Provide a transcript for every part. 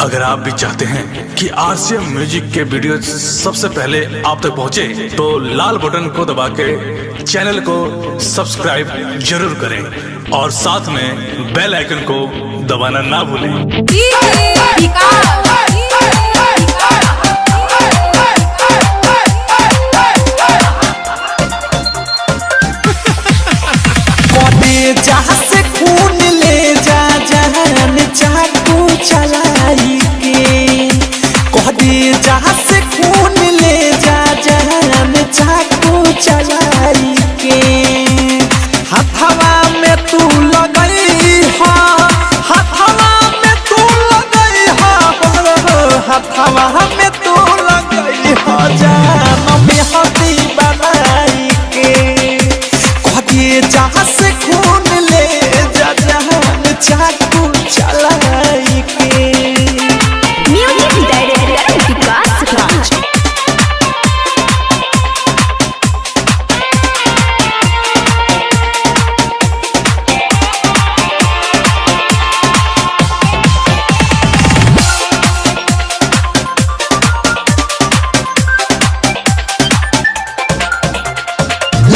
अगर आप भी चाहते हैं कि आरसीएम म्यूजिक के वीडियो सबसे पहले आप तक पहुंचे, तो लाल बटन को दबा के चैनल को सब्सक्राइब जरूर करें और साथ में बेल आइकन को दबाना ना भूलें। जहाँ से खून ले जा जहान चाकू चलाई के कह दे, जहाँ से खून ले जा जहान चाकू चलाई के हथवा में तू लगई हा, हथवा में तू लगई हा, हथवा में तू लगई हा, जान में हदी बनाई के कह दे, जहाँ से खून ले जा जहान चाकू चलाई के। म्यूजिक डायरेक्टर विकास राज।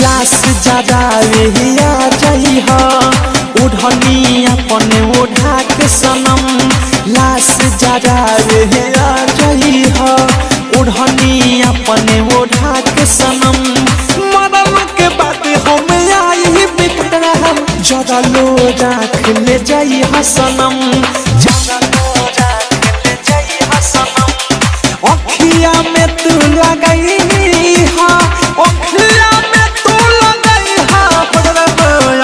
लाश जगावे आ जाई हा, उड़नी अपने ओढ़ा के सनम। लाश जगावे आ जाई हा, उड़नी अपने ओढ़ा के सनम। मरम के बाद हम आई बिकरा हम जरा लो राख ले जाई हा सनम, जरा लो राख ले जाई हा सनम। अखिया में तू लगाई हा, अखिया में तू लगाई हा,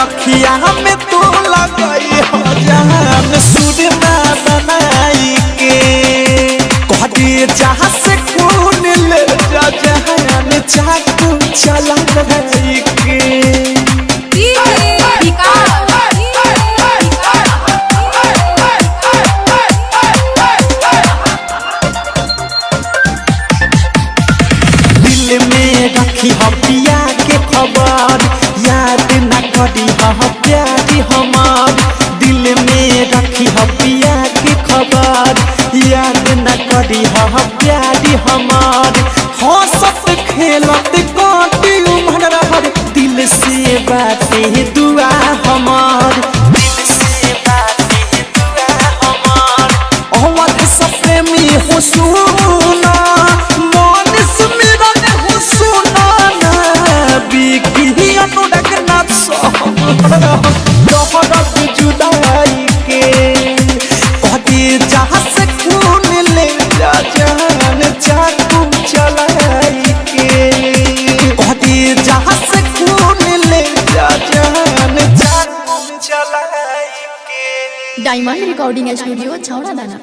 अखिया में तू लगाई हा, जान सुरमा बनाई के कह दे, जहाँ से खून ले जा जहान चाकू चलाई के। दिल में रखी हो पिया के खबर, याद न करी हो प्यारी हमार। दिल में रखी हो पिया के खबर, याद न करी हो प्यारी हमार। हंसत खेलत काटी उम्र हर, दिल से बातें दुआ हमार, दिल से बातें दुआ हमार। अवध सपने में हो सुना, मानस मेरा हो सुना ना, बिकी अनुराग ना दोहरत जुदाई के कह दे, जहाँ से खून ले जा जहान चाकू चलाई के कह दे, जहाँ से खून ले जा जहान चाकू चलाई के। डायमंड रिकॉर्डिंग स्टूडियो छौड़ा दाना।